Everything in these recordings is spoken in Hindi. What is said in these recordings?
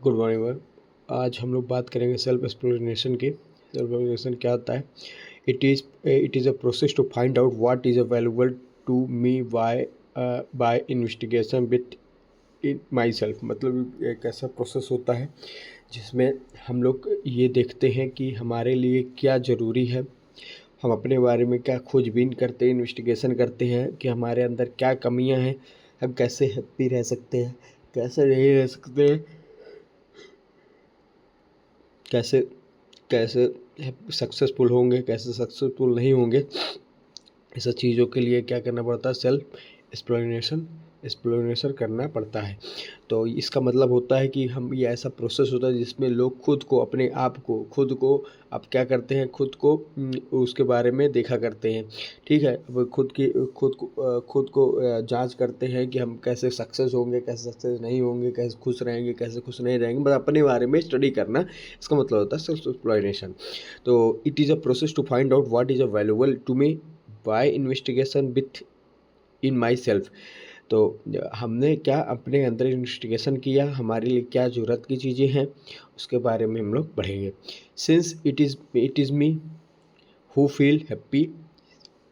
Good morning ma'am. आज हम लोग बात करेंगे सेल्फ एक्सप्लोरेशन की। सेल्फ एक्सप्लोरेशन क्या होता है? It is a process to find out what is available to me by investigation with in my self. मतलब एक ऐसा प्रोसेस होता है जिसमें हम लोग ये देखते हैं कि हमारे लिए क्या ज़रूरी है, हम अपने बारे में क्या खोजबीन करते हैं, इन्वेस्टिगेशन करते हैं कि हमारे अंदर क्या कमियां हैं, हम कैसे हैप्पी रह सकते हैं, कैसे नहीं रह सकते हैं, कैसे कैसे सक्सेसफुल होंगे, कैसे सक्सेसफुल नहीं होंगे। ये सब चीज़ों के लिए क्या करना पड़ता है? सेल्फ एक्सप्लोरेशन करना पड़ता है। तो इसका मतलब होता है कि हम ये ऐसा प्रोसेस होता है जिसमें लोग खुद को, अपने आप को, खुद को आप क्या करते हैं, खुद को उसके बारे में देखा करते हैं। ठीक है, वो खुद को जांच करते हैं कि हम कैसे सक्सेस होंगे, कैसे सक्सेस नहीं होंगे, कैसे खुश रहेंगे, कैसे खुश नहीं रहेंगे। मतलब अपने बारे में स्टडी करना, इसका मतलब होता है सेल्फ एक्सप्लोरेशन। तो it is a process to find out what is a valuable to me by investigation with in my self. तो हमने क्या अपने अंदर इन्वेस्टिगेशन किया, हमारे लिए क्या ज़रूरत की चीज़ें हैं, उसके बारे में हम लोग पढ़ेंगे। Since it is me who feel happy.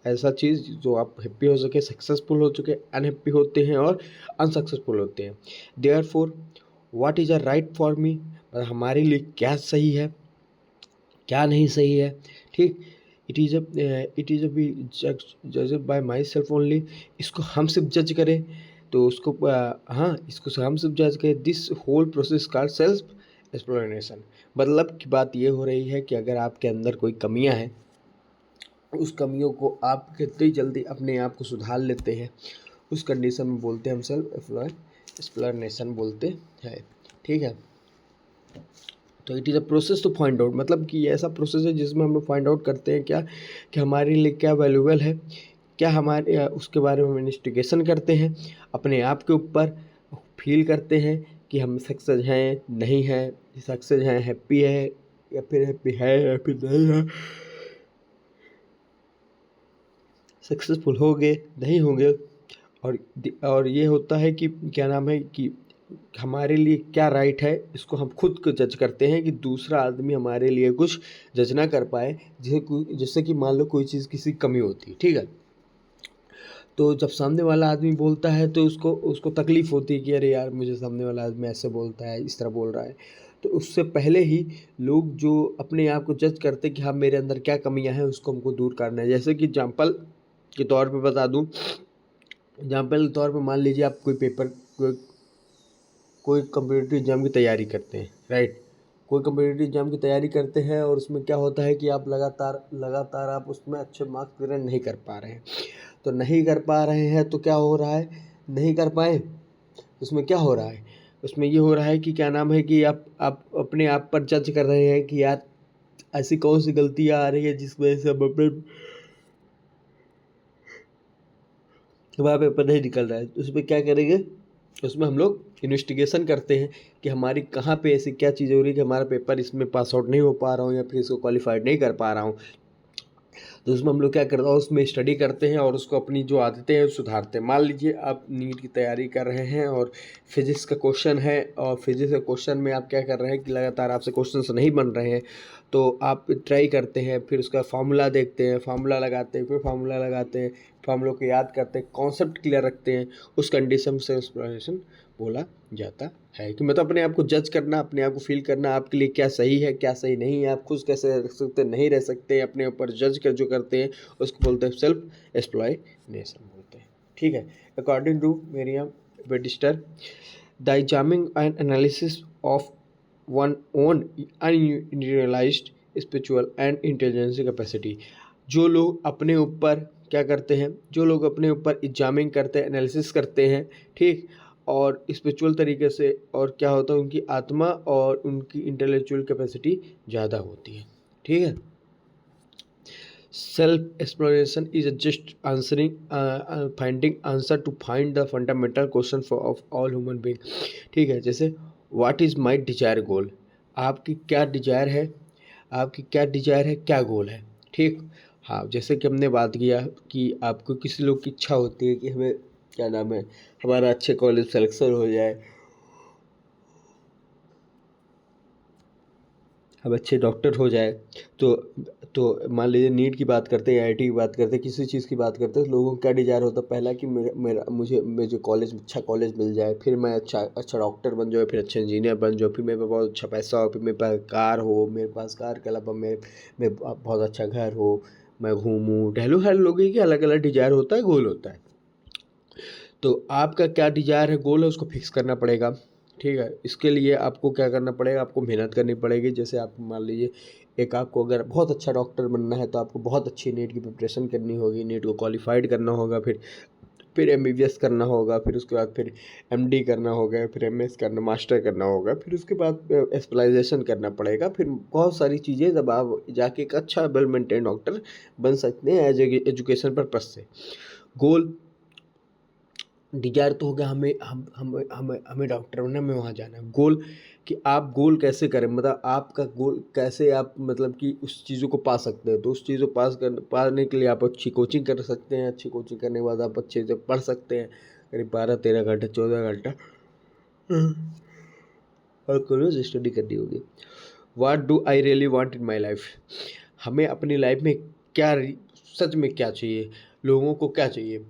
ऐसा चीज़ जो आप हैप्पी हो सके, सक्सेसफुल हो चुके, अनहैप्पी होते हैं और अनसक्सेसफुल होते हैं। Therefore what is a right for me. हमारे लिए क्या सही है, क्या नहीं सही है। ठीक, इट इज़ अ बी जज बाय माई सेल्फ ओनली। इसको हम सिर्फ जज करें तो उसको हाँ, इसको हम सिर्फ जज करें। This whole process called self exploration. मतलब की बात ये हो रही है कि अगर आपके अंदर कोई कमियां हैं, उस कमियों को आप कितनी जल्दी अपने आप को सुधार लेते हैं, उस कंडीशन में बोलते हैं हम सेल्फ एक्सप्लोरेशन बोलते हैं। ठीक है, तो it is a process to find out, मतलब कि ये ऐसा प्रोसेस है जिसमें हम लोग फाइंड आउट करते हैं क्या, कि हमारे लिए क्या वैल्यूएबल है, क्या हमारे उसके बारे में इन्वेस्टिगेशन करते हैं, अपने आप के ऊपर फील करते हैं कि हम सक्सेस हैं नहीं हैं, सक्सेस हैं, हैप्पी है या फिर हैप्पी है या फिर नहीं है, सक्सेसफुल होंगे नहीं होंगे। और ये होता है कि क्या नाम है कि हमारे लिए क्या राइट है, इसको हम खुद को जज करते हैं कि दूसरा आदमी हमारे लिए कुछ जज ना कर पाए। जैसे कि मान लो कोई चीज़ किसी की कमी होती है, ठीक है, तो जब सामने वाला आदमी बोलता है तो उसको उसको तकलीफ़ होती है कि अरे यार, मुझे सामने वाला आदमी ऐसे बोलता है, इस तरह बोल रहा है। तो उससे पहले ही लोग जो अपने आप को जज करते हैं कि हाँ, मेरे अंदर क्या कमियां हैं, उसको हमको दूर करना है। जैसे कि एग्जाम्पल के तौर पे बता दूं, एग्जाम्पल के तौर पे मान लीजिए आप कोई कोई कम्पिटिटिव एग्ज़ाम की तैयारी करते हैं, राइट। कोई कम्पिटिटिव एग्ज़ाम की तैयारी करते हैं और उसमें क्या होता है कि आप लगातार लगातार आप उसमें अच्छे मार्क्स वगैरह नहीं कर पा रहे हैं। तो नहीं कर पा रहे हैं तो क्या हो रहा है, नहीं कर पाए, उसमें क्या हो रहा है, उसमें ये हो रहा है कि क्या नाम है कि आप अपने आप पर जज कर रहे हैं कि यार ऐसी कौन सी गलतियाँ आ रही है जिस वजह से हम अपने हमारा पेपर नहीं निकल रहा है। तो उसमें क्या करेंगे, उसमें हम लोग इन्वेस्टिगेशन करते हैं कि हमारी कहाँ पे ऐसी क्या चीज़ हो रही है कि हमारा पेपर इसमें पास आउट नहीं हो पा रहा हूँ या फिर इसको क्वालिफाइड नहीं कर पा रहा हूँ। तो उसमें हम लोग क्या करते हैं, उसमें स्टडी करते हैं और उसको अपनी जो आदतें हैं सुधारते हैं। मान लीजिए आप नीट की तैयारी कर रहे हैं और फिजिक्स का क्वेश्चन है, और फिजिक्स के क्वेश्चन में आप क्या कर रहे हैं कि लगातार आपसे क्वेश्चन नहीं बन रहे हैं, तो आप ट्राई करते हैं, फिर उसका फार्मूला देखते हैं, फार्मूला लगाते हैं, फिर फार्मूला लगाते हैं, फार्मूलों को याद करते हैं, कॉन्सेप्ट क्लियर रखते हैं। उस कंडीशन से एक्सप्लोरेशन बोला जाता है कि मतलब अपने आप को जज करना, अपने आप को फील करना, आपके लिए क्या सही है क्या सही नहीं है, आप खुश कैसे रह सकते नहीं रह सकते, अपने ऊपर जज कर जो करते हैं उसको बोलते हैं सेल्फ एक्सप्लॉयटेशन बोलते हैं। ठीक है, according to Merriam Webster, the examining and analysis of one own unrealised spiritual and intelligence capacity. जो लोग अपने ऊपर क्या करते हैं, जो लोग अपने ऊपर एग्जामिंग करते हैं, एनालिसिस करते हैं, ठीक, और स्पिरिचुअल तरीके से, और क्या होता है उनकी आत्मा और उनकी इंटेलेक्चुअल कैपेसिटी ज़्यादा होती है। ठीक है, self exploration is just answering finding answer to find the fundamental question for of all human being. ठीक है, जैसे what is my desire goal, आपकी क्या डिजायर है, आपकी क्या डिजायर है, क्या गोल है। ठीक, हाँ, जैसे कि हमने बात किया कि आपको किसी लोग की इच्छा होती है कि हमें क्या नाम है, हमारा अच्छे कॉलेज सेलेक्शन हो जाए, अब अच्छे डॉक्टर हो जाए तो मान लीजिए नीट की बात करते हैं, आईआईटी की बात करते हैं, किसी चीज़ की बात करते हैं, तो लोगों का क्या डिज़ायर होता है पहला कि मुझे कॉलेज, अच्छा कॉलेज मिल जाए, फिर मैं अच्छा डॉक्टर बन जाऊँ, फिर अच्छा इंजीनियर बन जाऊँ, फिर मेरे पास बहुत अच्छा पैसा हो, फिर मेरे पास कार हो, मेरे पास कार के अलावा मेरे बहुत अच्छा घर हो, मैं घूमूँ टहलूँ। हर लोगों की अलग अलग डिज़ायर होता है, गोल होता है। तो आपका क्या डिज़ायर है, गोल है, उसको फिक्स करना पड़ेगा। ठीक है, इसके लिए आपको क्या करना पड़ेगा, आपको मेहनत करनी पड़ेगी। जैसे आप मान लीजिए आपको अगर बहुत अच्छा डॉक्टर बनना है तो आपको बहुत अच्छी नीट की प्रिपरेशन करनी होगी, नीट को क्वालिफाइड करना होगा, फिर एमबीबीएस करना होगा, फिर उसके बाद फिर एमडी करना होगा, फिर एमएस करना, मास्टर करना होगा, फिर उसके बाद स्पेशलाइजेशन करना पड़ेगा, फिर बहुत सारी चीज़ें, जब आप जाके एक अच्छा वेल मेंटेन डॉक्टर बन सकते हैं एज एजुकेशन पर्पज से। गोल डिजायर तो हो गया, हमें डॉक्टर बनना, हमें वहाँ जाना है। गोल कि आप गोल कैसे करें, मतलब आपका गोल कैसे आप मतलब कि उस चीज़ों को पा सकते हैं। तो उस चीज़ को पाने के लिए आप अच्छी कोचिंग कर सकते हैं। अच्छी कोचिंग करने के बाद आप अच्छे से पढ़ सकते हैं, करीब 12-13 घंटे 14 घंटा और क्लोज स्टडी करनी होगी। What do I really want in my life, हमें अपनी लाइफ में क्या सच में क्या चाहिए, लोगों को क्या चाहिए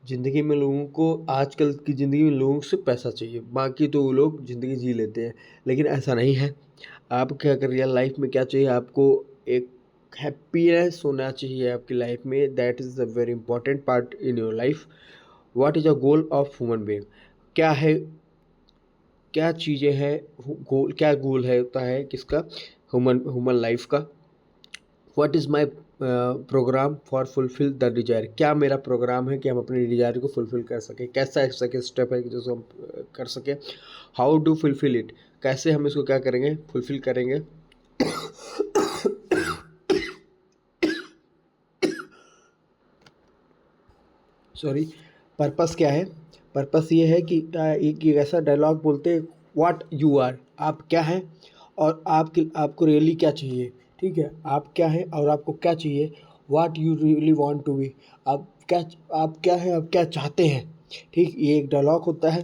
ज़िंदगी में। लोगों को आजकल की ज़िंदगी में लोगों से पैसा चाहिए, बाकी तो वो लोग ज़िंदगी जी लेते हैं, लेकिन ऐसा नहीं है। आप क्या कर रियल लाइफ में क्या चाहिए, आपको एक हैप्पीनेस होना चाहिए आपकी लाइफ में। That is the very important part in your life. What is a goal of human being, क्या है, क्या चीज़ें हैं, गोल क्या गोल है होता है किसका, ह्यूमन लाइफ का। What is my programme for fulfil the desire, क्या मेरा प्रोग्राम है कि हम अपने डिजायर को फुलफिल कर सकें, कैसा एक स्टेप है कि जिसको हम कर सकें। हाउ डू फुलफिल इट, कैसे हम इसको क्या करेंगे, फुलफिल करेंगे। सॉरी। पर्पस क्या है, पर्पस ये है कि एक ऐसा डायलॉग बोलते हैं, व्हाट यू आर, आप क्या हैं और आपको रियली क्या चाहिए। ठीक है, आप क्या हैं और आपको क्या चाहिए। What you really want to be, आप क्या हैं, आप क्या चाहते हैं। ठीक, ये एक डायलॉग होता है,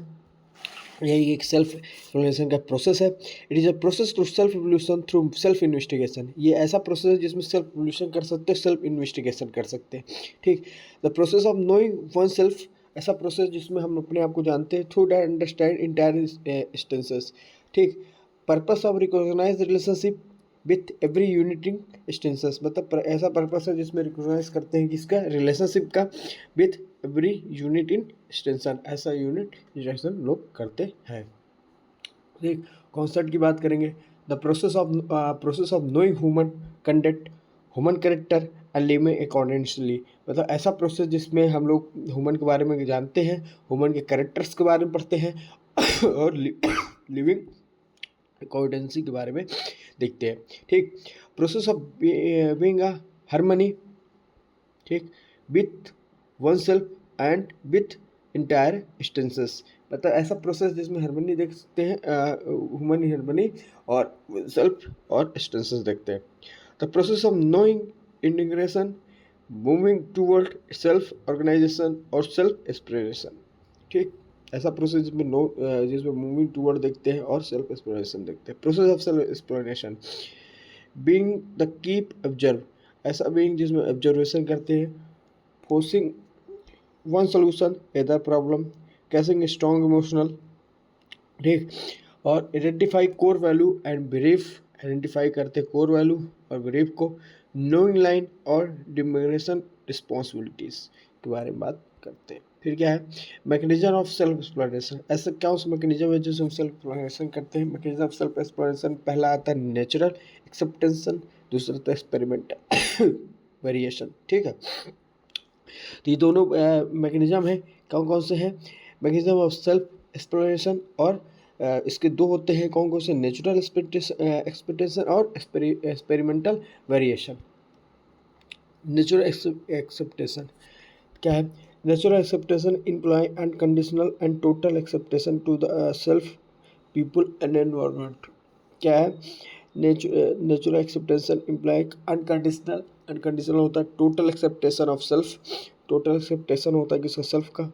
यही एक सेल्फ एवोल्यूशन का प्रोसेस है। It is a process to self evolution through self investigation, ये ऐसा प्रोसेस है जिसमें सेल्फ एवोल्यूशन कर सकते हैं, सेल्फ इन्वेस्टिगेशन कर सकते हैं। ठीक, the process of knowing one self, ऐसा प्रोसेस जिसमें हम अपने आप को जानते हैं through that understand entire instances. ठीक, purpose of recognise relationship with every uniting instances, मतलब ऐसा पर्पस है जिसमें रिकॉग्नाइज करते हैं किसका, रिलेशनशिप का, with every unit in extension, ऐसा यूनिट इंस्टेंशन लोग करते हैं। ठीक, कॉन्सेप्ट की बात करेंगे, the process of knowing human conduct, human character and living accordingly, मतलब ऐसा प्रोसेस जिसमें हम लोग ह्यूमन के बारे में जानते हैं, ह्यूमन के करेक्टर्स के बारे में पढ़ते हैं और लिविंग अकॉर्डेंसी के बारे में देखते हैं। ठीक, process of being a harmony, ठीक, with one self and with entire instances, मतलब ऐसा प्रोसेस जिसमें हार्मनी देख सकते हैं, ह्यूमन हार्मनी और सेल्फ और इंस्टेंसेस देखते हैं। The process of knowing integration, moving toward self organisation और सेल्फ एक्सप्रेशन। ठीक, ऐसा प्रोसेस जिसमें मूविंग टूवर्ड देखते हैं और सेल्फ एक्सप्लोरेशन देखते हैं। Process of self exploration, being the keep observe, ऐसा बीइंग जिसमें ऑब्जर्वेशन करते हैं, forcing one solution either problem, causing strong emotional. ठीक, और identify core value and belief, identify करते हैं कोर वैल्यू और बिलीफ को। नोइंग लाइन और डिमिनेशन रिस्पॉन्सिबिलिटीज के बारे में बात करते हैं। फिर क्या है, मैकेनिज्म ऑफ सेल्फ एक्सप्लोरेशन, ऐसा क्या उस मैकेनिज्म है जिससे हम सेल्फ एक्सप्लोरेशन करते हैं। मैकेनिज्म ऑफ सेल्फ एक्सप्लोरेशन, पहला आता है नेचुरल एक्सेप्टेंसन, दूसरा आता है एक्सपेरिमेंटल वेरिएशन। ठीक है, तो ये दोनों मैकेनिज्म है, कौन कौन से हैं, मैकेनिज्म ऑफ सेल्फ एक्सप्लोरेशन, और इसके दो होते हैं, कौन कौन से, नेचुरल एक्सपेक्टेशन और एक्सपेरिमेंटल वेरिएशन। नेचुरल एक्सेप्टेशन क्या है, natural acceptation imply unconditional and total acceptation to the self, people and environment. क्या है, natural acceptation imply unconditional, unconditional होता है total acceptation of self, total acceptation होता है किसका, सेल्फ का,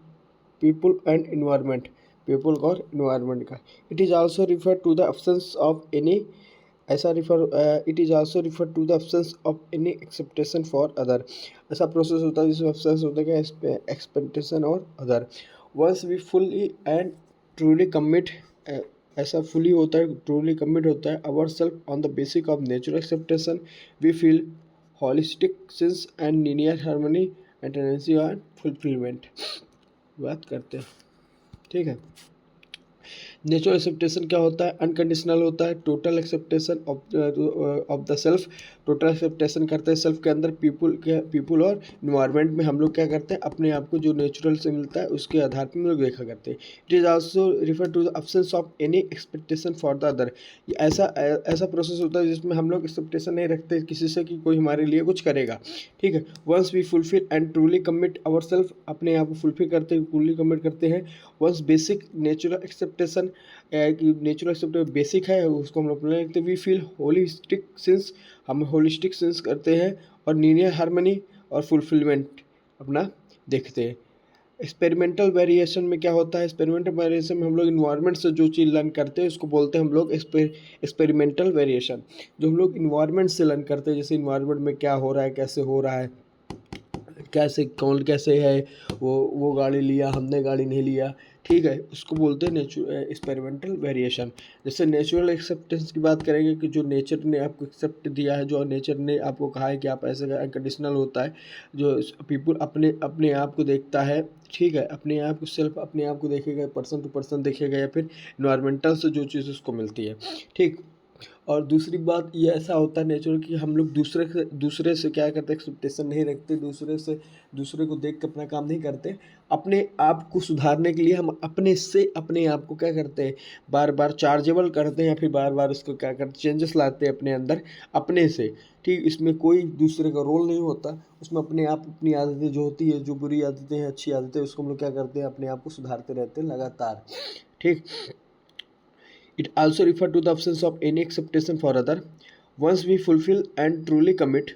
पीपल एंड इन्वायरमेंट, पीपल और इन्वायरमेंट का। It is also refer to the absence of any ऐसा it is also refer to the absence of any expectation for other. ऐसा प्रोसेस होता है जिसमें एब्सेंस होता है एक्सपेक्टेशन और other. Once we fully and truly commit, ऐसा फुली होता है, ट्रूली कमिट होता है our self on the basic of natural acceptation, we feel holistic sense and linear harmony and tendency and fulfillment. बात करते हैं, ठीक है। नेचुरल एक्सेप्टेशन क्या होता है? अनकंडीशनल होता है, total acceptation of the self. Total acceptation करते हैं सेल्फ के अंदर, पीपुल और इन्वायरमेंट में हम लोग क्या करते हैं, अपने आप को जो नेचुरल से मिलता है उसके आधार पर हम लोग देखा करते हैं। It is also refer to the absence of any expectation for the other. ये ऐसा प्रोसेस होता है जिसमें हम लोग एक्सपेक्टेशन नहीं रखते किसी से कि कोई हमारे लिए कुछ करेगा, ठीक है। Once we fulfill and truly commit our self, अपने आप को फुलफिल करते हैं, ट्रूली कमिट करते हैं। वंस बेसिक नेचुरल एक्सेप्टेशन, कि नेचुरल एक्सेप्टेशन बेसिक है, उसको हम लोग अपने लिखते हैं। वी फील होलिस्टिक सेंस, हम होलिस्टिक सेंस करते हैं, और लीनियर हार्मनी और फुलफिलमेंट अपना देखते हैं। एक्सपेरिमेंटल वेरिएशन में क्या होता है? एक्सपेरिमेंटल वेरिएशन में हम लोग इन्वायरमेंट से जो चीज़ लर्न करते हैं उसको बोलते हैं हम लोग एक्सपेरिमेंटल वेरिएशन। जो हम लोग इन्वायरमेंट से लर्न करते हैं, जैसे इन्वायरमेंट में क्या हो रहा है, कैसे हो रहा है, कौन कैसे है, वो गाड़ी लिया, हमने गाड़ी नहीं लिया, ठीक है, उसको बोलते हैं एक्सपेरिमेंटल वेरिएशन। जैसे नेचुरल एक्सेप्टेंस की बात करेंगे कि जो नेचर ने आपको एक्सेप्ट दिया है, जो नेचर ने आपको कहा है कि आप ऐसे अनकंडीशनल होता है, जो पीपुल अपने अपने आप को देखता है, ठीक है, अपने आप को सेल्फ अपने आप को देखेगा, पर्सन टू पर्सन देखेगा, या फिर इन्वायरमेंटल से जो चीज़ उसको मिलती है, ठीक। और दूसरी बात ये ऐसा होता है नेचुरल कि हम लोग दूसरे से क्या करते, एक्सपेक्टेशन नहीं रखते, दूसरे को देख के अपना काम नहीं करते। अपने आप को सुधारने के लिए हम अपने से अपने आप को क्या करते हैं, बार बार चार्जेबल करते हैं, या फिर बार बार उसको क्या करते, चेंजेस लाते हैं अपने अंदर अपने से, ठीक। इसमें कोई दूसरे का रोल नहीं होता, उसमें अपने आप अपनी आदतें जो होती है, जो बुरी आदतें हैं, अच्छी आदतें, उसको हम लोग क्या करते हैं, अपने आप को सुधारते रहते हैं लगातार, ठीक। It also refers to the absence of any expectation for other. Once we fulfill and truly commit,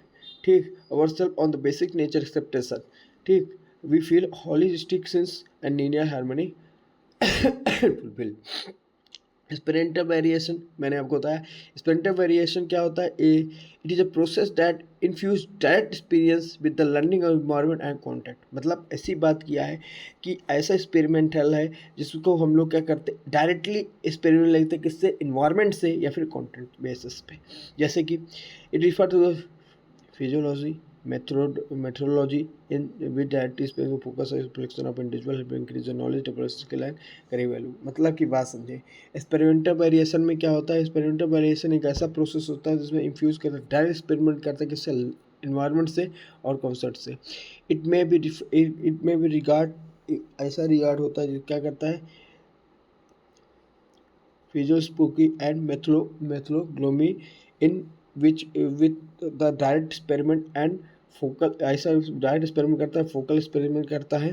ठीक, ourselves on the basic nature acceptation, ठीक, we feel holistic sense and linear harmony fulfill. Experimental variation मैंने आपको बताया। एक्सपेरिमेंटल वेरिएशन क्या होता है? It is a process that infuse direct experience with the learning of environment and contact. मतलब ऐसी बात किया है कि ऐसा एक्सपेरिमेंटल है जिसको हम लोग क्या करते हैं, डायरेक्टली एक्सपेरिमेंट लेते हैं, किससे, इन्वायरमेंट से या फिर कॉन्टेंट बेसिस पे। जैसे कि it refer to the physiology methodology in with that is focus reflection of individual help increase knowledge develop skill and carry value. मतलब की बात समझे। एक्सपेरिमेंटल वेरिएशन में क्या होता है? एक्सपेरिमेंटल वेरिएशन एक ऐसा प्रोसेस होता है जिसमें इन्फ्यूज करते हैं, डायरेक्ट एक्सपेरिमेंट करते हैं, किससे, इन्वायरमेंट से और कॉन्सेप्ट से। इट मे बी रिगार्ड, ऐसा रिगार्ड होता है जो क्या करता है, फिजियोस्पोकी एंड मेथ्लोग्लोमी in which with the direct experiment and focal, ऐसा डायरेक्ट एक्सपेरिमेंट करता है, फोकल एक्सपेरिमेंट करता है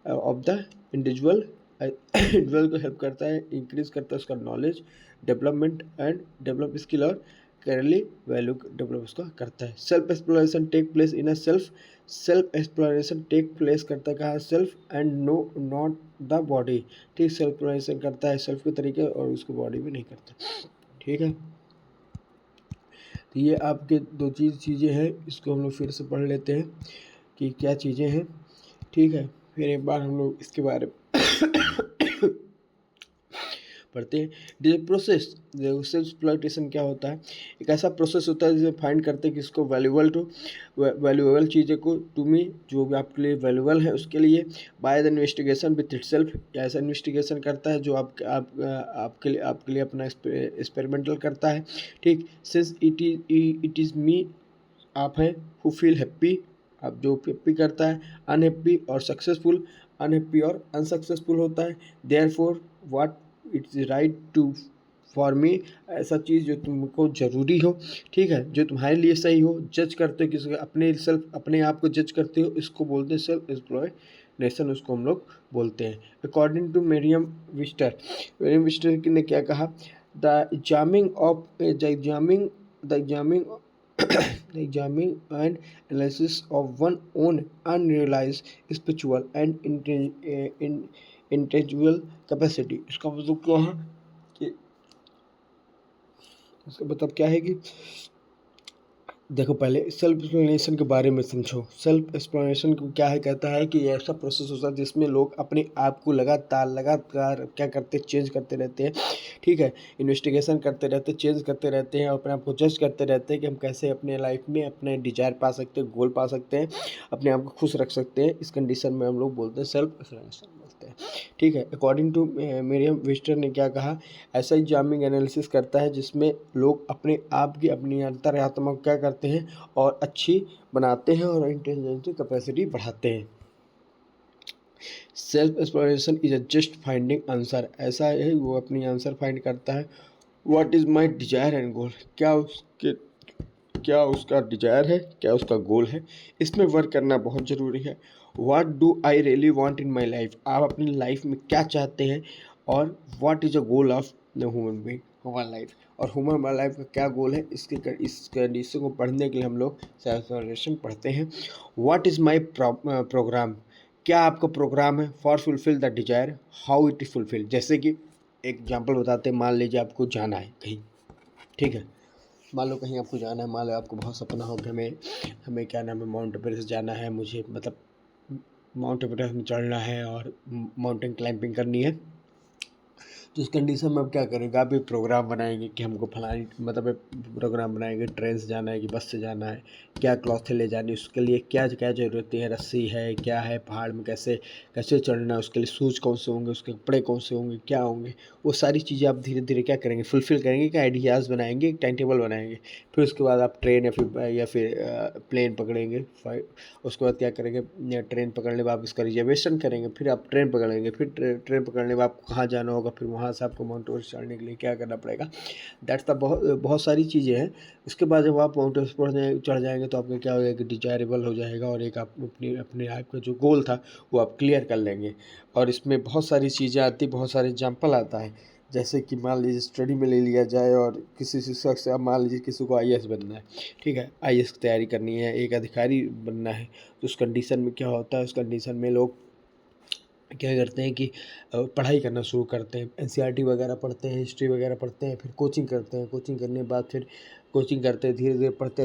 ऑफ द इंडिविजुअल को हेल्प करता है, इंक्रीज करता है उसका knowledge development and develop skill, और करेंटली वैल्यू डेवलप उसका करता है। Self exploration take place in a self exploration take place करता है कहाँ, self and no not the body, ठीक। सेल्फ एक्सप्लोरेशन करता है सेल्फ के तरीके और उसको बॉडी में नहीं करता, ठीक है। तो ये आपके दो चीज़ें हैं, इसको हम लोग फिर से पढ़ लेते हैं कि क्या चीज़ें हैं, ठीक है। फिर एक बार हम लोग इसके बारे में पढ़ते हैं। डिज प्रोसेस सेल्फ एक्सप्लॉयटेशन क्या होता है? एक ऐसा प्रोसेस होता है जिसमें फाइंड करते हैं कि इसको वैल्यूएबल चीज़ें को, टू मी, जो भी आपके लिए वैल्यूएबल है उसके लिए, by the investigation with itself, ऐसा इन्वेस्टिगेशन करता है जो आपके लिए अपना एक्सपेरिमेंटल करता है, ठीक। सिंस इट इज़ मी, आप हैं, हु फील हैप्पी, आप जो हैप्पी करता है, अनहैप्पी और सक्सेसफुल, अनहैप्पी और अनसक्सेसफुल होता है। Therefore what it's right to for me, ऐसा चीज़ जो तुमको ज़रूरी हो, ठीक है, जो तुम्हारे लिए सही हो, जज करते हो किसी अपने आप को जज करते हो, इसको बोलते हैं सेल्फ एक्सप्लोरेशन, उसको हम लोग बोलते हैं। अकॉर्डिंग टू मरियम विस्टर ने क्या कहा? The examining the examining and analysis of one's own unrealized spiritual and intellectual capacity। इसका मतलब क्या है कि इसका मतलब क्या है कि देखो, पहले सेल्फ एक्सप्लेनेशन के बारे में समझो। सेल्फ एक्सप्लेनेशन को क्या है, कहता है कि ऐसा प्रोसेस होता है जिसमें लोग अपने आप को लगातार लगातार क्या करते हैं, चेंज करते रहते हैं। ठीक है, इन्वेस्टिगेशन करते रहते हैं, चेंज करते रहते हैं और अपने आप को जज करते रहते हैं कि हम कैसे अपने लाइफ में अपने डिजायर पा सकते हैं, गोल पा सकते हैं, अपने आप को खुश रख सकते हैं। इस कंडीशन में हम लोग बोलते हैं सेल्फ एक्सप्लेनेशन बोलते हैं। ठीक है, अकॉर्डिंग टू मरियम वेस्टर ने क्या कहा, ऐसा ही जामिंग एनालिसिस करता है जिसमें लोग अपने आप की अपनी अंतर्आत्मा को क्या करते हैं और अच्छी बनाते हैं और इंटेलिजेंस कैपेसिटी बढ़ाते हैं। Self exploration is a just finding answer, ऐसा है वो अपनी आंसर फाइंड करता है। What is my desire and goal, क्या उसका डिजायर है, क्या उसका गोल है, इसमें वर्क करना बहुत ज़रूरी है। What do I really want in my life, आप अपनी लाइफ में क्या चाहते हैं, और what is a goal of the human being, human life, और ह्यूमन लाइफ का क्या गोल है। इस कंडीशन को पढ़ने के लिए हम लोग सेल्फ एक्सप्लोरेशन पढ़ते हैं। व्हाट इज़ माई प्रोग्राम, क्या आपका प्रोग्राम है for fulfil the desire, how it is fulfil. जैसे कि एग्जाम्पल बताते हैं, मान लीजिए आपको जाना है कहीं, ठीक है, मान लो कहीं आपको जाना है, मान लो आपको बहुत सपना हो कि हमें हमें क्या नाम है, माउंट एवरेस्ट जाना है, मुझे मतलब माउंट एवरेस्ट में चढ़ना है और माउंटेन क्लाइंबिंग करनी है। तो इस कंडीशन में आप क्या करेंगे, आप एक प्रोग्राम बनाएंगे कि हमको फलानी मतलब एक प्रोग्राम बनाएंगे, ट्रेन से जाना है कि बस से जाना है, क्या क्लॉथ ले जानी है, उसके लिए क्या क्या ज़रूरतें हैं, रस्सी है, क्या है, पहाड़ में कैसे कैसे चढ़ना है, उसके लिए शूज़ कौन से होंगे, उसके कपड़े कौन से होंगे, क्या होंगे, वो सारी चीज़ें आप धीरे धीरे क्या करेंगे, फुलफिल करेंगे, क्या आइडियाज़ बनाएंगे, एक टाइम टेबल बनाएंगे। फिर उसके बाद आप ट्रेन या फिर प्लेन पकड़ेंगे। उसके बाद क्या करेंगे, ट्रेन पकड़ने के बाद उसका रिजर्वेशन करेंगे, फिर आप ट्रेन पकड़ेंगे, फिर ट्रेन पकड़ने के बाद आपको कहाँ जाना होगा, फिर वहाँ से आपको माउंट एवरेस्ट चढ़ने के लिए क्या करना पड़ेगा। दैट्स द बहुत बहुत सारी चीज़ें हैं। उसके बाद जब आप माउंट एवरेस्ट चढ़ जाएंगे तो आपका क्या हो जाएगा, डिजायरेबल हो जाएगा, और एक आप अपनी अपने लाइफ का जो गोल था वो आप क्लियर कर लेंगे। और इसमें बहुत सारी चीज़ें आती, बहुत सारे एग्जाम्पल आता है। जैसे कि मान लीजिए स्टडी में ले लिया जाए, और किसी शिक्षक से, अब मान लीजिए किसी को आईएएस बनना है, ठीक है, आईएएस की तैयारी करनी है, एक अधिकारी बनना है। तो उस कंडीशन में क्या होता है, उस कंडीशन में लोग क्या करते हैं कि पढ़ाई करना शुरू करते हैं, एनसीईआरटी वगैरह पढ़ते हैं, हिस्ट्री वगैरह पढ़ते हैं, फिर कोचिंग करते हैं, कोचिंग करने के बाद फिर कोचिंग करते हैं, धीरे धीरे पढ़ते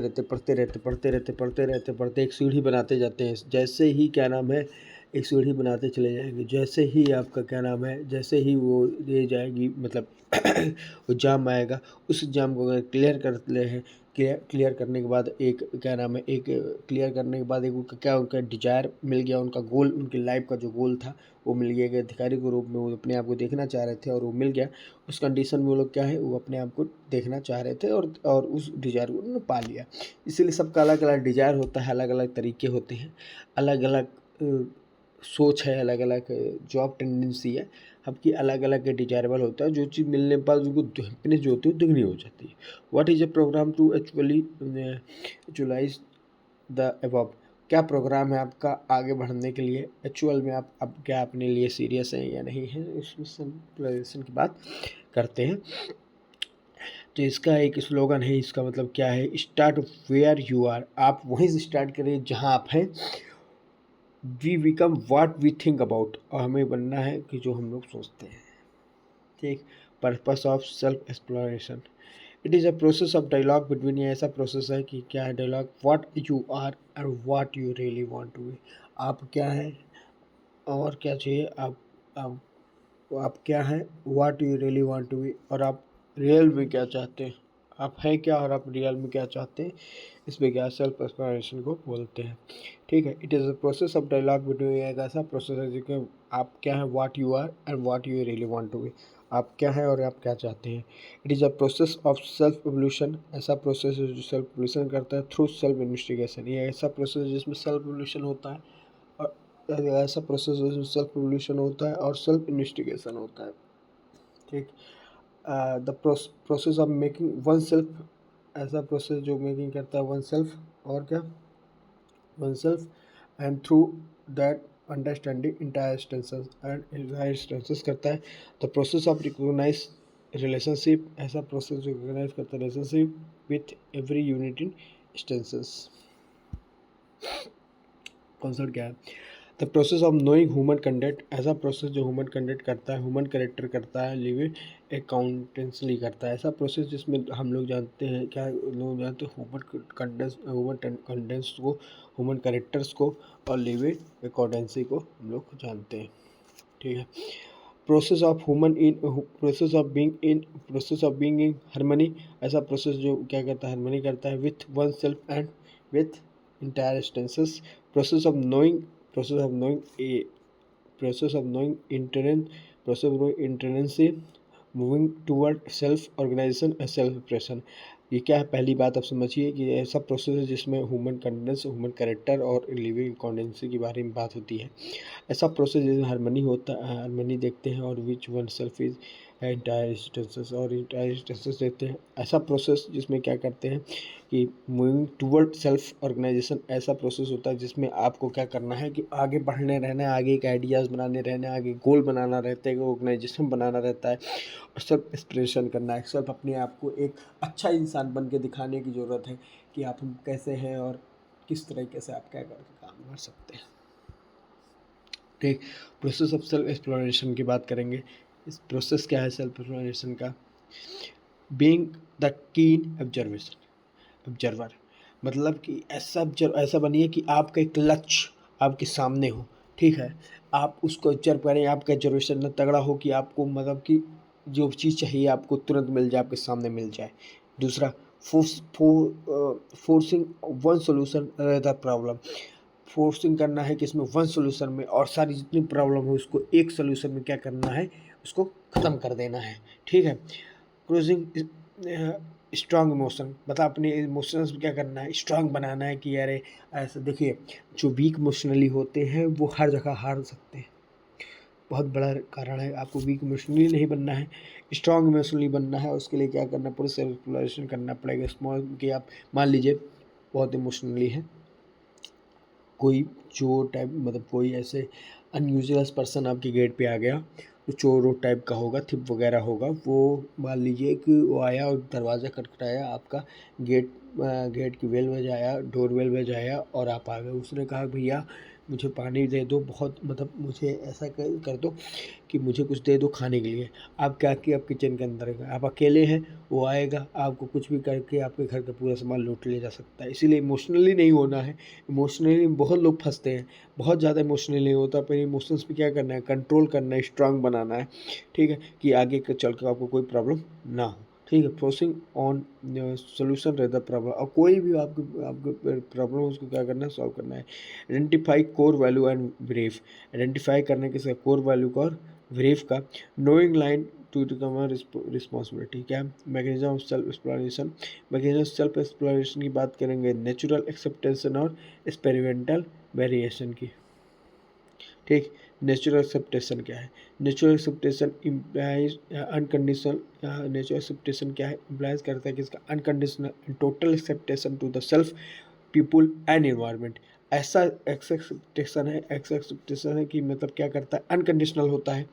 एक सीढ़ी बनाते जाते हैं। जैसे ही क्या नाम है, एक सीढ़ी बनाते चले जाएंगे, जैसे ही आपका क्या नाम है, जैसे ही वो ये जाएगी मतलब वो एग्जाम आएगा, उस एग्जाम को अगर क्लियर करते हैं, क्लियर करने के बाद एक क्या नाम है, एक क्लियर करने के बाद एक उनका क्या, उनका डिजायर मिल गया, उनका गोल, उनकी लाइफ का जो गोल था वो मिल गया। कि अधिकारी के रूप में वो अपने आप को देखना चाह रहे थे और वो मिल गया। उस कंडीशन में वो लोग क्या है, वो अपने आप को देखना चाह रहे थे, और उस डिजायर को उन्होंने पा लिया। इसीलिए सबका अलग अलग डिजायर होता है, अलग अलग तरीके होते हैं, अलग अलग सोच है, अलग अलग जॉब टेंडेंसी है, सबकी अलग अलग डिजायरेबल होता है। जो चीज़ मिलने के बाद उनको हैप्पीनेस जो होती है वो दुगनी हो जाती है। What is a program to actualize the above, क्या प्रोग्राम है आपका आगे बढ़ने के लिए, एक्चुअल में आप अब क्या अपने लिए सीरियस हैं या नहीं है, इसमें सिंपलाइजेशन की बात करते हैं। तो इसका एक स्लोगन है, इसका मतलब क्या है, स्टार्ट वेयर यू आर, आप वहीं से स्टार्ट करें जहां आप हैं। We become what we think about, और हमें बनना है कि जो हम लोग सोचते हैं। ठीक, purpose of self exploration, it is a process of dialogue between, ये ऐसा प्रोसेस है कि क्या है dialogue, what you are and what you really want to be, आप क्या हैं और क्या चाहिए, आप क्या हैं, what you really want to be, और आप रियल में क्या चाहते हैं, आप हैं क्या और आप रियल में क्या चाहते हैं। इसमें क्या सेल्फ एक्सप्लोरेशन को बोलते हैं। ठीक है, it is a process of dialogue between, एक ऐसा प्रोसेस है जिसमें आप क्या है, what you are and what you really want to be, आप क्या हैं और आप क्या चाहते हैं। It is a process of self evolution, ऐसा प्रोसेस है जो सेल्फ एवोल्यूशन करता है थ्रू सेल्फ इन्वेस्टिगेशन, ये ऐसा प्रोसेस है जिसमें सेल्फ एवोल्यूशन होता है, और ऐसा प्रोसेस है जिसमें सेल्फ एवोल्यूशन होता है और सेल्फ इन्वेस्टिगेशन होता है। ठीक, the process of making one self, ऐसा प्रोसेस जो मेकिंग करता है वन सेल्फ, और क्या, one self, and through that understanding entire instances, and entire instances करता है। The process of recognize relationship, ऐसा प्रोसेस जो रिकोगनाइज करता है relationship with every unit in instances. Concept क्या है, the process of knowing human conduct, ऐसा प्रोसेस जो ह्यूमन कंडक्ट करता है, ह्यूमन करेक्टर करता है, लिव अकाउंटेंसली करता है। ऐसा प्रोसेस जिसमें हम लोग जानते हैं, क्या लोग जानते हैं, ह्यूमन कंडेंस को, ह्यूमन करेक्टर्स को और लिव अकाउंटेंसी को हम लोग जानते हैं। ठीक है। Process of being in harmony, ऐसा प्रोसेस जो क्या करता है, हार्मनी करता है with one self and with entire instances. Process of knowing process of knowing a process of knowing intern process of इंटरनेंसी, moving toward self organisation and self expression. ये क्या है, पहली बात आप समझिए कि ऐसा प्रोसेस है जिसमें ह्यूमन कंडेंस, ह्यूमन कैरेक्टर और लिविंग अकाउंटेंसी के बारे में बात होती है। ऐसा प्रोसेस जिसमें हार्मनी होता है, हार्मनी देखते हैं, और which one self is entire instances, और इंटायर इंस्टेंसेस देखते हैं। ऐसा प्रोसेस जिसमें क्या करते हैं कि मूविंग टूवर्ड सेल्फ ऑर्गेनाइजेशन, ऐसा प्रोसेस होता है जिसमें आपको क्या करना है कि आगे बढ़ने रहना है, आगे एक आइडियाज़ बनाने रहना है, आगे गोल बनाना रहता है, ऑर्गेनाइजेशन बनाना रहता है, और सेल्फ एक्सप्रेशन करना है। सेल्फ अपने आप को एक अच्छा इंसान बन के दिखाने की ज़रूरत है कि आप हम कैसे हैं और किस तरीके से आप क्या करके काम कर सकते हैं। ठीक। प्रोसेस ऑफ सेल्फ एक्सप्लोरेशन की बात करेंगे। इस प्रोसेस क्या है सेल्फ एक्सप्लोरेशन का, बीइंग द कीन ऑब्जर्वर, मतलब कि ऐसा बनिए कि आपका एक लक्ष्य आपके सामने हो। ठीक है, आप उसको ऑब्जर्व करें, आपका ऑब्जर्वेशन इतना तगड़ा हो कि आपको मतलब कि जो चीज़ चाहिए आपको तुरंत मिल जाए, आपके सामने मिल जाए। दूसरा, forcing one solution the problem, forcing करना है कि इसमें वन सोल्यूशन में, और सारी जितनी प्रॉब्लम हो उसको एक सोल्यूशन में क्या करना है, उसको ख़त्म कर देना है। ठीक है। क्रूजिंग स्ट्रांग इमोशन, मतलब अपने इमोशंस क्या करना है, स्ट्रांग बनाना है कि अरे ऐसा देखिए, जो वीक इमोशनली होते हैं वो हर जगह हार सकते हैं। बहुत बड़ा कारण है, आपको वीक इमोशनली नहीं बनना है, स्ट्रांग इमोशनली बनना है। उसके लिए क्या करना, पूरे सेल्फ एक्सप्लोरेशन करना पड़ेगा। स्मॉल कि आप मान लीजिए बहुत इमोशनली है, कोई चोर टाइप, मतलब कोई ऐसे अनयूजुअल पर्सन आपके गेट पे आ गया, तो चोर टाइप का होगा, थिप वगैरह होगा, वो मान लीजिए कि वो आया और दरवाज़ा खटखटाया, आपका गेट की बेल बजाया, डोर बेल बजाया, और आप आ गए। उसने कहा भैया मुझे पानी दे दो, बहुत मतलब मुझे ऐसा कर दो कि मुझे कुछ दे दो खाने के लिए। आप क्या किया, आप किचन के अंदर गए, आप अकेले हैं, वो आएगा आपको कुछ भी करके आपके घर का पूरा सामान लूट ले जा सकता है। इसीलिए इमोशनली नहीं होना है। इमोशनली बहुत लोग फंसते हैं, बहुत ज़्यादा इमोशनली नहीं होता, पर इमोशंस पे क्या करना है, कंट्रोल करना है, स्ट्रांग बनाना है। ठीक है, कि आगे चल कर आपको कोई प्रॉब्लम ना हो। ठीक है। फोकसिंग ऑन सोल्यूशन रहता प्रॉब्लम, और कोई भी आपको प्रॉब्लम उसको क्या करना है, सॉल्व करना है। Identify core value and brief, identify करने के कोर वैल्यू का और ब्रीफ का। Knowing line to recover responsibility, क्या mechanism of self exploration, mechanism self exploration की बात करेंगे, नेचुरल एक्सेप्टेंसन और एक्सपेरिमेंटल वेरिएशन की। ठीक। नेचुरल एक्सेप्टेशन क्या है, natural acceptation implies unconditional, natural acceptation क्या है, इम्प्लाइज करता है कि इसका unconditional total acceptation to the self, people and environment. ऐसा एक्सेप्टेशन है कि मतलब क्या करता है, अनकंडीशनल होता है।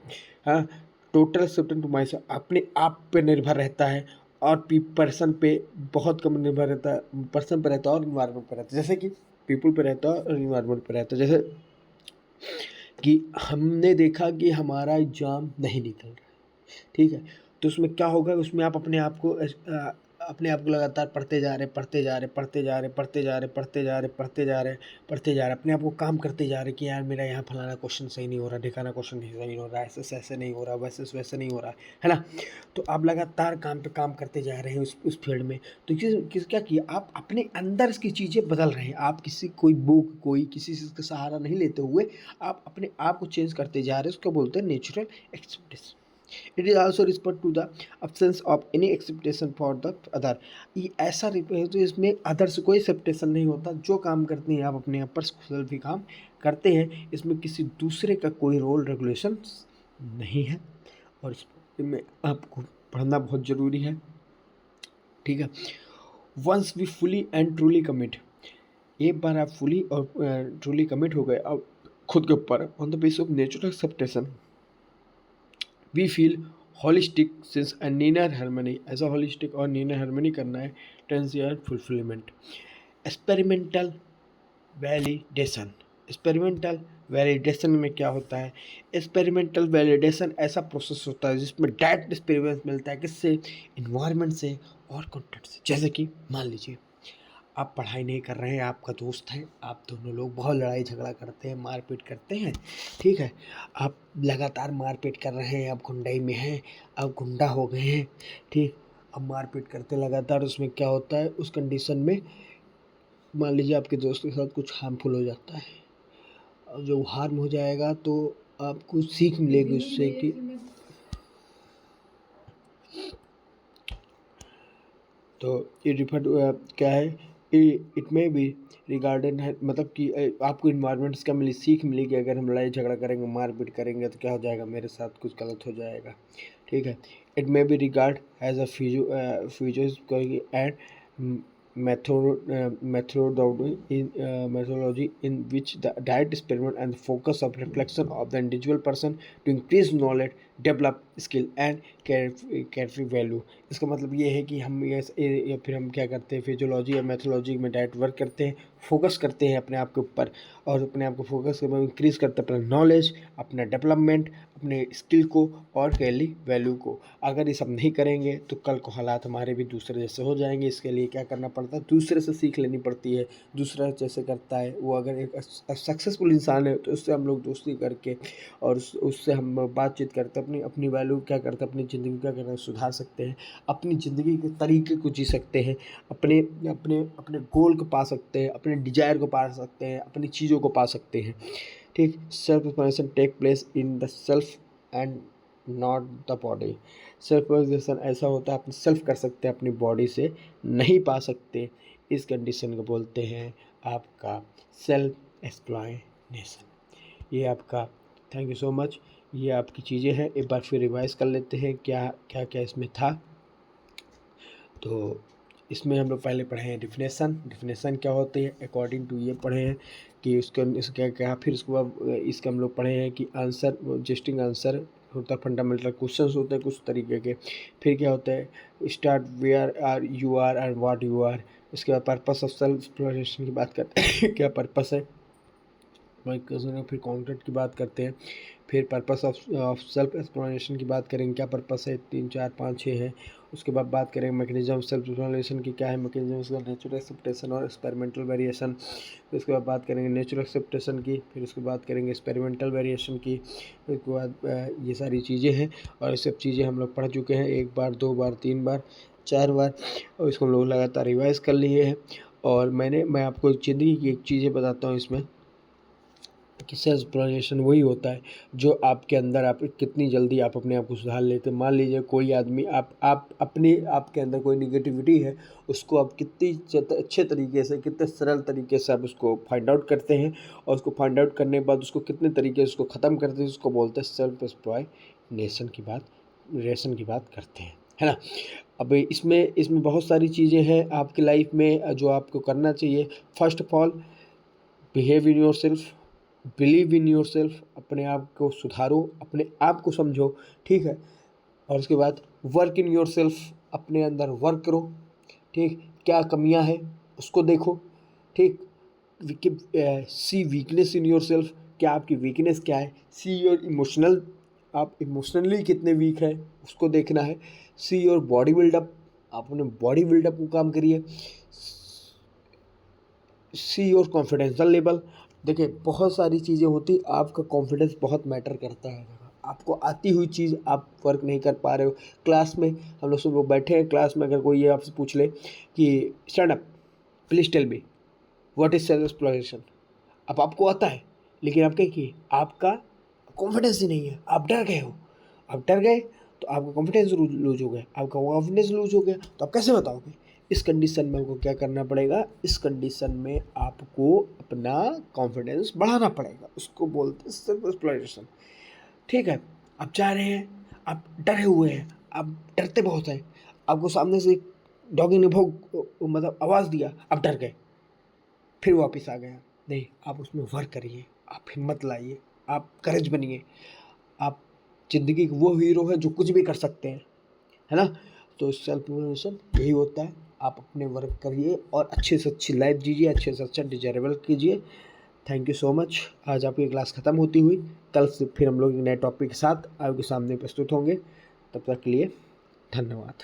हाँ, total acceptance to my self, अपने आप पे निर्भर रहता है, और पर्सन पे बहुत कम निर्भर रहता है, पर्सन पे रहता है और इन्वायरमेंट पे रहता है। जैसे कि पीपुल पे रहता है और इन्वायरमेंट पे रहता है। जैसे कि हमने देखा कि हमारा एग्ज़ाम नहीं निकल रहा है, ठीक है, तो उसमें क्या होगा, उसमें आप अपने आप को लगातार पढ़ते जा रहे, अपने आप को काम करते जा रहे कि यार मेरा यहाँ फलाना क्वेश्चन सही नहीं हो रहा, ढिकाना क्वेश्चन सही नहीं हो रहा, ऐसे नहीं हो रहा, वैसे नहीं हो रहा है ना। तो आप लगातार काम पे काम करते जा रहे हैं उस फील्ड में। तो क्या किया, आप अपने अंदर की चीज़ें बदल रहे हैं। आप कोई बुक, कोई किसी चीज़ का सहारा नहीं लेते हुए आप अपने आप को चेंज करते जा रहे हैं। उसको बोलते हैं natural acceptance. It is also respect to the absence of any expectation for the other. ये ऐसा तो इसमें अदर से कोई एक्सेप्टेशन नहीं होता। जो काम करते हैं आप अपने आप पर सेल्फ ही काम करते हैं, इसमें किसी दूसरे का कोई रोल रेगुलेशन नहीं है, और इसमें आपको पढ़ना बहुत ज़रूरी है। ठीक है। Once we fully and truly commit, एक बार आप फुली और ट्रूली कमिट हो गए अब खुद के ऊपर, on the base of natural acceptation, we feel holistic sense and inner harmony. ऐसा होलिस्टिक और नीनर हार्मनी करना है, ट्रांसियर fulfilment. Experimental validation, experimental validation में क्या होता है, एक्सपेरिमेंटल वैलिडेशन ऐसा प्रोसेस होता है जिसमें डायरेक्ट एक्सपीरियंस मिलता है, किससे, इन्वायरमेंट से और कंटेंट से। जैसे कि मान लीजिए आप पढ़ाई नहीं कर रहे हैं, आपका दोस्त है, आप दोनों लोग बहुत लड़ाई झगड़ा करते हैं, मारपीट करते हैं, ठीक है, आप लगातार मारपीट कर रहे हैं, आप गुंडाई में हैं, आप गुंडा हो गए हैं, ठीक, अब मारपीट करते लगातार, उसमें क्या होता है, उस कंडीशन में मान लीजिए आपके दोस्त के साथ कुछ हार्मफुल हो जाता है, और जो हार्म हो जाएगा तो आपको सीख मिलेगी उससे कि तो ये रिफर क्या है, इट में भी रिगार्डेड है, मतलब कि आपको इन्वायरमेंट से क्या मिली, सीख मिली कि अगर हम लड़ाई झगड़ा करेंगे, मारपीट करेंगे तो क्या हो जाएगा, मेरे साथ कुछ गलत हो जाएगा, ठीक है। It may be regard as a future and methodology in which the direct experiment and the focus of reflection of the individual person to increase knowledge, develop skill and carry value। इसका मतलब ये है कि हम ये फिर हम क्या करते हैं, फिजियोलॉजी या मैथोलॉजी में डायरेक्ट वर्क करते हैं, फोकस करते हैं अपने आप के ऊपर, और अपने आप को फोकस कर इंक्रीज करते हैं अपना नॉलेज, अपना डेवलपमेंट, अपने स्किल को और कैली वैल्यू को। अगर ये सब नहीं करेंगे तो कल को हालात हमारे भी दूसरे जैसे हो जाएंगे। इसके लिए क्या करना पड़ता है, दूसरे से सीख लेनी पड़ती है। दूसरा जैसे करता है वो, अगर एक सक्सेसफुल इंसान है तो उससे हम लोग दोस्ती करके और उससे हम बातचीत करते अपनी अपनी वैल्यू क्या करते हैं, अपनी ज़िंदगी क्या करते हैं, सुधार सकते हैं, अपनी ज़िंदगी के तरीके को जी सकते हैं, अपने अपने अपने गोल को पा सकते हैं, अपने डिजायर को पा सकते हैं, अपनी चीज़ों को पा सकते हैं, ठीक। Self exploration take place in the self and not the body. Self exploration ऐसा होता है, आप सेल्फ कर सकते हैं, अपनी बॉडी से नहीं पा सकते। इस कंडीशन को बोलते हैं आपका सेल्फ एक्सप्लोरेशन। ये आपका, थैंक यू सो मच, ये आपकी चीज़ें हैं। एक बार फिर रिवाइज कर लेते हैं क्या क्या क्या इसमें था। तो इसमें हम लोग पहले पढ़े हैं डिफिनेशन क्या होती है अकॉर्डिंग टू, ये पढ़े हैं कि उसका क्या क्या, फिर उसके बाद इसका हम लोग पढ़े हैं कि आंसर, जस्टिंग आंसर होता है, फंडामेंटल क्वेश्चंस होते हैं कुछ तरीके के। फिर क्या होता है, start where are you are and what you are. उसके बाद पर्पस ऑफ सेल्फ एक्सप्लोरेशन की बात करते हैं क्या पर्पस है, फिर कॉन्टेंट की बात करते हैं, फिर पर्पस ऑफ सेल्फ एक्सप्लोरेशन की बात करेंगे, क्या पर्पस है, 3 4 5 6 है। उसके बाद बात करेंगे मैकेनिज्म सेल्फ एक्सप्लोरेशन की, क्या है मैकेनिज्म, उसका नेचुरल एक्सेप्टेशन और एक्सपेरिमेंटल वेरिएशन। फिर उसके बाद बात करेंगे नेचुरल एक्सेप्टेशन की, फिर उसके बाद करेंगे एक्सपेरिमेंटल वेरिएशन की। फिर उसके बाद ये सारी चीज़ें हैं, और ये सब चीज़ें हम लोग पढ़ चुके हैं 1 बार 2 बार 3 बार 4 बार, और इसको हम लोग लगातार रिवाइज कर लिए हैं। और मैं आपको ज़िंदगी की एक चीज़ें बताता हूँ इसमें कि सेल्फ एक्सप्लोरेशन वही होता है जो आपके अंदर, आप कितनी जल्दी आप अपने आप को सुधार लेते हैं। मान लीजिए कोई आदमी, आप अपने आपके अंदर कोई निगेटिविटी है, उसको आप कितनी अच्छे तरीके से, कितने सरल तरीके से आप उसको फाइंड आउट करते हैं, और उसको फाइंड आउट करने के बाद उसको कितने तरीके से उसको ख़त्म करते हैं, उसको बोलते हैं सेल्फ एक्सप्लोरेशन की बात करते हैं, है ना। अब इसमें बहुत सारी चीज़ें हैं आपकी लाइफ में जो आपको करना चाहिए। First of all, behave in your self, believe in your self, अपने आप को सुधारो, अपने आप को समझो, ठीक है। और उसके बाद वर्क इन योर सेल्फ, अपने अंदर वर्क करो, ठीक, क्या कमियां हैं उसको देखो, ठीक। सी वीकनेस इन योर सेल्फ, क्या आपकी वीकनेस क्या है। सी योर इमोशनल, आप इमोशनली कितने वीक हैं उसको देखना है। सी योर बॉडी बिल्डअप, आप अपने बॉडी बिल्डअप को काम करिए। सी योर कॉन्फिडेंशियल लेवल, देखिए बहुत सारी चीज़ें होती, आपका कॉन्फिडेंस बहुत मैटर करता है। आपको आती हुई चीज़ आप वर्क नहीं कर पा रहे हो। क्लास में हम लोग सब लोग बैठे हैं, क्लास में अगर कोई ये आपसे पूछ ले कि stand up, please tell me what is self exploration, अब आपको आता है लेकिन आप क्या किए, आपका कॉन्फिडेंस ही नहीं है, आप डर गए हो। आप डर गए तो आपका कॉन्फिडेंस लूज हो गया, आपका कॉन्फिडेंस लूज हो गया तो आप कैसे बताओगे। इस कंडीशन में आपको क्या करना पड़ेगा, इस कंडीशन में आपको अपना कॉन्फिडेंस बढ़ाना पड़ेगा, उसको बोलते हैं सेल्फ एक्सप्लोरेशन, ठीक है। आप जा रहे हैं, आप डरे हुए हैं, आप डरते बहुत हैं, आपको सामने से डॉगी ने भौंक मतलब आवाज़ दिया, आप डर गए, फिर वापस आ गया। नहीं, आप उसमें वर्क करिए, आप हिम्मत लाइए, आप करेज बनिए, आप ज़िंदगी के वो हीरो है जो कुछ भी कर सकते हैं, है ना। तो सेल्फ मोटिवेशन यही होता है, आप अपने वर्क करिए और अच्छे से अच्छी लाइफ जीजिए, अच्छे से अच्छा डिजर्वेबल कीजिए। Thank you so much. आज आपकी क्लास ख़त्म होती हुई, कल से फिर हम लोग एक नए टॉपिक के साथ आपके सामने प्रस्तुत होंगे। तब तक के लिए धन्यवाद।